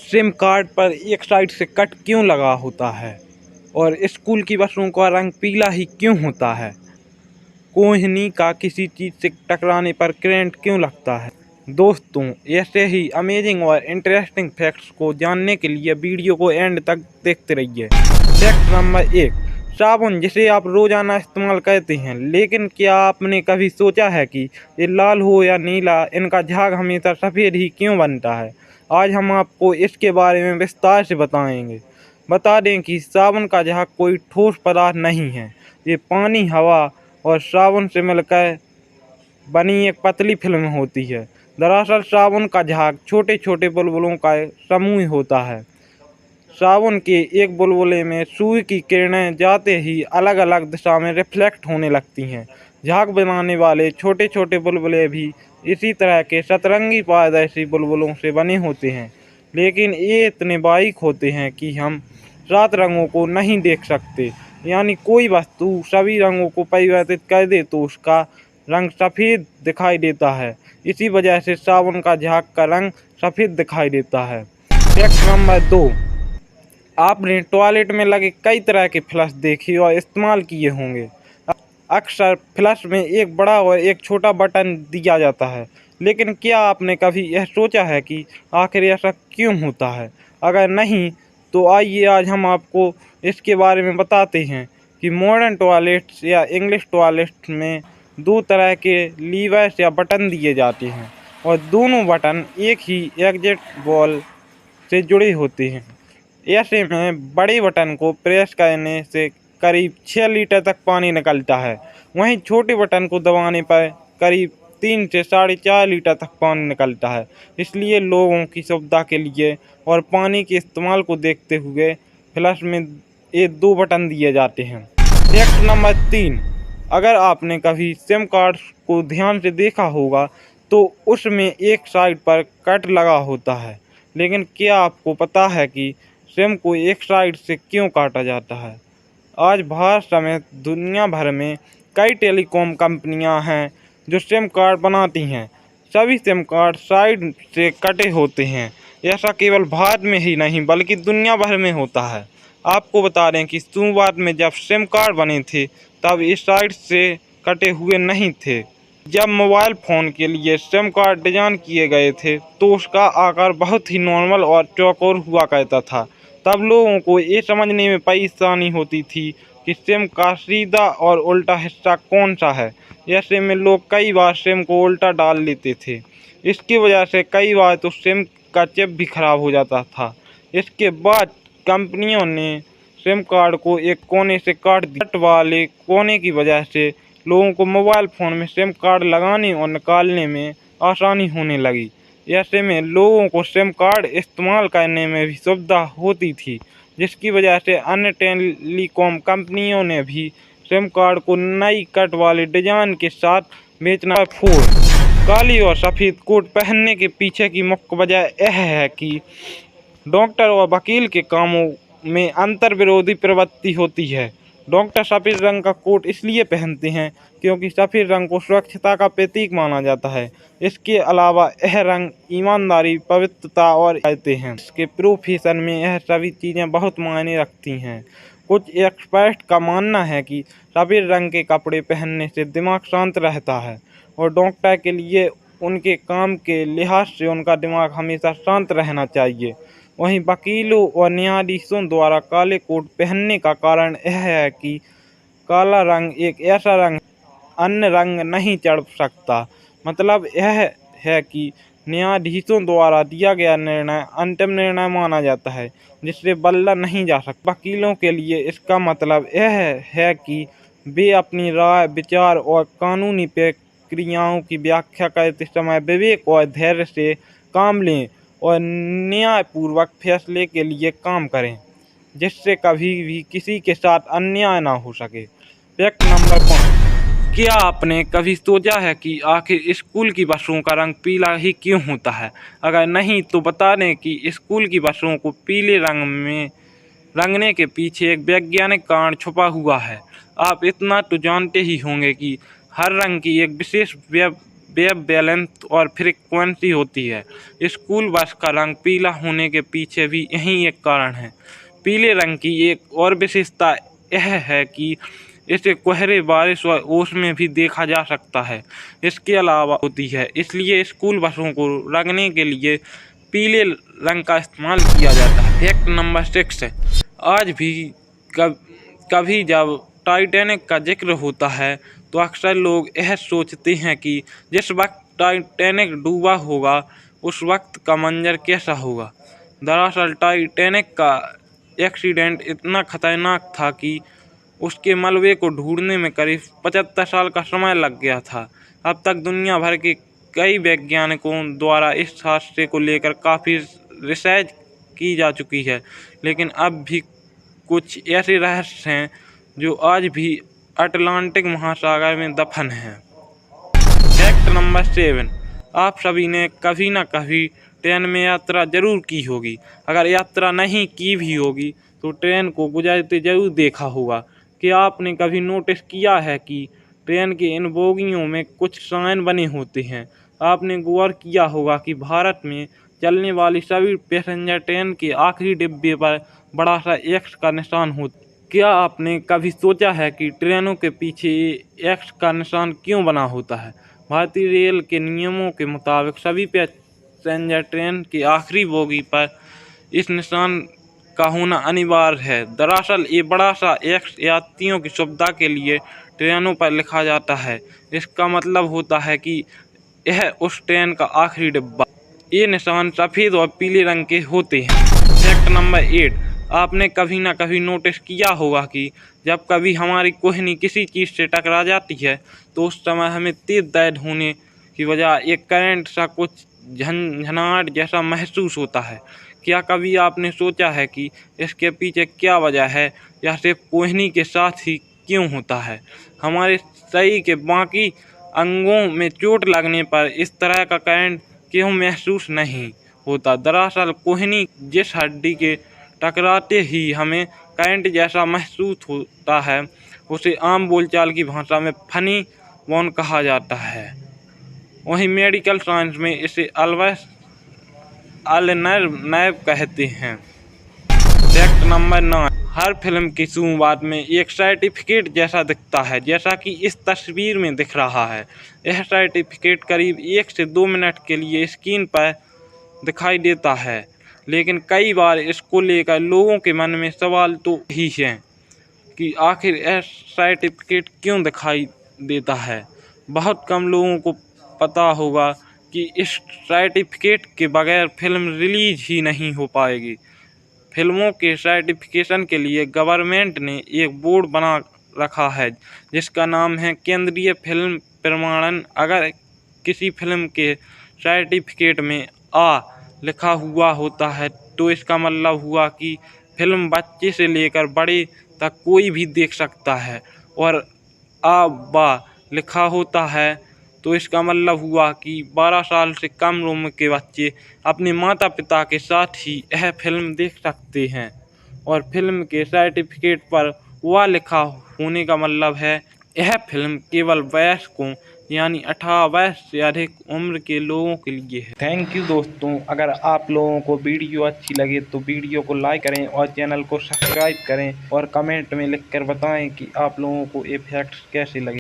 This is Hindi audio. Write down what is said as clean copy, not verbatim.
सिम कार्ड पर एक साइड से कट क्यों लगा होता है और स्कूल की बसों का रंग पीला ही क्यों होता है? कोहनी का किसी चीज़ से टकराने पर करंट क्यों लगता है? दोस्तों, ऐसे ही अमेजिंग और इंटरेस्टिंग फैक्ट्स को जानने के लिए वीडियो को एंड तक देखते रहिए। फैक्ट नंबर 1, साबुन जिसे आप रोजाना इस्तेमाल करते हैं, लेकिन क्या आपने कभी सोचा है कि ये लाल हो या नीला, इनका झाग हमेशा सफ़ेद ही क्यों बनता है? आज हम आपको इसके बारे में विस्तार से बताएंगे। बता दें कि साबुन का झाग कोई ठोस पदार्थ नहीं है, ये पानी, हवा और साबुन से मिलकर बनी एक पतली फिल्म होती है। दरअसल साबुन का झाग छोटे छोटे बुलबुलों का समूह होता है। साबुन के एक बुलबुले में सूर्य की किरणें जाते ही अलग अलग दिशा में रिफ्लेक्ट होने लगती हैं। झाग बनाने वाले छोटे छोटे बुलबुले भी इसी तरह के सतरंगी पारदर्शी बुलबुलों से बने होते हैं, लेकिन ये इतने बारीक होते हैं कि हम 7 रंगों को नहीं देख सकते। यानी कोई वस्तु सभी रंगों को परिवर्तित कर दे तो उसका रंग सफ़ेद दिखाई देता है। इसी वजह से साबुन का झाग का रंग सफ़ेद दिखाई देता है। फैक्ट नंबर 2, आपने टॉयलेट में लगे कई तरह के फ्लश देखे और इस्तेमाल किए होंगे। अक्सर फ्लश में एक बड़ा और एक छोटा बटन दिया जाता है, लेकिन क्या आपने कभी यह सोचा है कि आखिर ऐसा क्यों होता है? अगर नहीं, तो आइए आज हम आपको इसके बारे में बताते हैं कि मॉडर्न टॉयलेट्स या इंग्लिश टॉयलेट्स में 2 तरह के लीवर्स या बटन दिए जाते हैं और दोनों बटन एक ही एग्जिट वॉल से जुड़े होते हैं। ऐसे में बड़े बटन को प्रेस करने से करीब 6 लीटर तक पानी निकलता है, वहीं छोटे बटन को दबाने पर करीब 3 से 4.5 लीटर तक पानी निकलता है। इसलिए लोगों की सुविधा के लिए और पानी के इस्तेमाल को देखते हुए फ्लश में ये 2 बटन दिए जाते हैं। फैक्ट नंबर 3, अगर आपने कभी सिम कार्ड को ध्यान से देखा होगा तो उसमें एक साइड पर कट लगा होता है, लेकिन क्या आपको पता है कि सिम को एक साइड से क्यों काटा जाता है? आज भारत समेत दुनिया भर में कई टेलीकॉम कंपनियां हैं जो सिम कार्ड बनाती हैं। सभी सिम कार्ड साइड से कटे होते हैं। ऐसा केवल भारत में ही नहीं बल्कि दुनिया भर में होता है। आपको बता दें कि शुरुआत में जब सिम कार्ड बने थे तब इस साइड से कटे हुए नहीं थे। जब मोबाइल फ़ोन के लिए सिम कार्ड डिजाइन किए गए थे तो उसका आकार बहुत ही नॉर्मल और चौकोर हुआ करता था। तब लोगों को ये समझने में परेशानी होती थी कि सिम का सीधा और उल्टा हिस्सा कौन सा है। ऐसे में लोग कई बार सिम को उल्टा डाल लेते थे। इसकी वजह से कई बार तो सिम का चिप भी खराब हो जाता था। इसके बाद कंपनियों ने सिम कार्ड को एक कोने से काट दिया। कट वाले कोने की वजह से लोगों को मोबाइल फ़ोन में सिम कार्ड लगाने और निकालने में आसानी होने लगी। ऐसे में लोगों को सिम कार्ड इस्तेमाल करने में भी सुविधा होती थी, जिसकी वजह से अन्य टेलीकॉम कंपनियों ने भी सिम कार्ड को नई कट वाले डिजाइन के साथ बेचना। 4, काली और सफ़ेद कोट पहनने के पीछे की मुख्य वजह यह है कि डॉक्टर और वकील के कामों में अंतर विरोधी प्रवृत्ति होती है। डॉक्टर सफ़ेद रंग का कोट इसलिए पहनते हैं क्योंकि सफ़ेद रंग को सुरक्षिता का प्रतीक माना जाता है। इसके अलावा यह रंग ईमानदारी, पवित्रता और कहते हैं। इसके प्रोफेशन में यह सभी चीज़ें बहुत मायने रखती हैं। कुछ एक्सपर्ट का मानना है कि सफ़ेद रंग के कपड़े पहनने से दिमाग शांत रहता है और डॉक्टर के लिए उनके काम के लिहाज से उनका दिमाग हमेशा शांत रहना चाहिए। वहीं वकीलों और न्यायाधीशों द्वारा काले कोट पहनने का कारण यह है कि काला रंग एक ऐसा रंग अन्य रंग नहीं चढ़ सकता। मतलब यह है कि न्यायाधीशों द्वारा दिया गया निर्णय अंतिम निर्णय माना जाता है, जिससे बदला नहीं जा सकता। वकीलों के लिए इसका मतलब यह है कि वे अपनी राय, विचार और कानूनी प्रक्रियाओं की व्याख्या करते समय विवेक और धैर्य से काम लें और न्यायपूर्वक फैसले के लिए काम करें, जिससे कभी भी किसी के साथ अन्याय ना हो सके। फैक्ट नंबर 5, क्या आपने कभी सोचा है कि आखिर स्कूल की बसों का रंग पीला ही क्यों होता है? अगर नहीं, तो बता दें कि स्कूल की बसों को पीले रंग में रंगने के पीछे एक वैज्ञानिक कारण छुपा हुआ है। आप इतना तो जानते ही होंगे कि हर रंग की एक विशेष वेवलेंथ और फ्रीक्वेंसी होती है। स्कूल बस का रंग पीला होने के पीछे भी यही एक कारण है। पीले रंग की एक और विशेषता यह है कि इसे कोहरे, बारिश व ओस में भी देखा जा सकता है। इसके अलावा होती है, इसलिए स्कूल बसों को रंगने के लिए पीले रंग का इस्तेमाल किया जाता है। फैक्ट नंबर 6 है, आज भी कभी जब टाइटैनिक का जिक्र होता है तो अक्सर लोग यह सोचते हैं कि जिस वक्त टाइटैनिक डूबा होगा उस वक्त का मंजर कैसा होगा। दरअसल टाइटैनिक का एक्सीडेंट इतना खतरनाक था कि उसके मलबे को ढूंढने में करीब 75 साल का समय लग गया था। अब तक दुनिया भर के कई वैज्ञानिकों द्वारा इस हादसे को लेकर काफ़ी रिसर्च की जा चुकी है, लेकिन अब भी कुछ ऐसे रहस्य हैं जो आज भी अटलांटिक महासागर में दफन हैं। फैक्ट नंबर 7, आप सभी ने कभी ना कभी ट्रेन में यात्रा जरूर की होगी। अगर यात्रा नहीं की भी होगी तो ट्रेन को गुजरते जरूर देखा होगा। क्या आपने कभी नोटिस किया है कि ट्रेन के इन बोगियों में कुछ साइन बने होते हैं? आपने गौर किया होगा कि भारत में चलने वाली सभी पैसेंजर ट्रेन के आखिरी डिब्बे पर बड़ा सा एक्स का निशान होता है। क्या आपने कभी सोचा है कि ट्रेनों के पीछे एक्स का निशान क्यों बना होता है? भारतीय रेल के नियमों के मुताबिक सभी पैसेंजर ट्रेन के आखिरी बोगी पर इस निशान का होना अनिवार्य है। दरअसल ये बड़ा सा एक्स यात्रियों की सुविधा के लिए ट्रेनों पर लिखा जाता है। इसका मतलब होता है कि यह उस ट्रेन का आखिरी डिब्बा। ये निशान सफ़ेद और पीले रंग के होते हैं। फैक्ट नंबर 8, आपने कभी ना कभी नोटिस किया होगा कि जब कभी हमारी कोहनी किसी चीज़ से टकरा जाती है तो उस समय हमें तेज दर्द होने की बजाय एक करंट सा कुछ झनझनाहट जैसा महसूस होता है। क्या कभी आपने सोचा है कि इसके पीछे क्या वजह है, या सिर्फ कोहनी के साथ ही क्यों होता है? हमारे शरीर के बाकी अंगों में चोट लगने पर इस तरह का करंट क्यों महसूस नहीं होता? दरअसल कोहनी जिस हड्डी के टकराते ही हमें करंट जैसा महसूस होता है उसे आम बोलचाल की भाषा में फनी बोन कहा जाता है। वहीं मेडिकल साइंस में इसे अल्वर्स नर्व कहते हैं। फैक्ट नंबर 9, हर फिल्म की शुरुआत में एक सर्टिफिकेट जैसा दिखता है, जैसा कि इस तस्वीर में दिख रहा है। यह सर्टिफिकेट करीब 1 से 2 मिनट के लिए स्क्रीन पर दिखाई देता है, लेकिन कई बार इसको लेकर लोगों के मन में सवाल तो ही हैं कि आखिर यह सर्टिफिकेट क्यों दिखाई देता है। बहुत कम लोगों को पता होगा कि इस सर्टिफिकेट के बगैर फिल्म रिलीज ही नहीं हो पाएगी। फिल्मों के सर्टिफिकेशन के लिए गवर्नमेंट ने एक बोर्ड बना रखा है जिसका नाम है केंद्रीय फिल्म प्रमाणन। अगर किसी फिल्म के सर्टिफिकेट में आ लिखा हुआ होता है तो इसका मतलब हुआ कि फिल्म बच्चे से लेकर बड़े तक कोई भी देख सकता है, और आ बा लिखा होता है तो इसका मतलब हुआ कि 12 साल से कम उम्र के बच्चे अपने माता पिता के साथ ही यह फिल्म देख सकते हैं। और फिल्म के सर्टिफिकेट पर वह लिखा होने का मतलब है यह फिल्म केवल वयस्कों यानी 18 वर्ष से अधिक उम्र के लोगों के लिए है। थैंक यू दोस्तों, अगर आप लोगों को वीडियो अच्छी लगे तो वीडियो को लाइक करें और चैनल को सब्सक्राइब करें और कमेंट में लिखकर बताएं कि आप लोगों को ये फैक्ट्स कैसे लगे।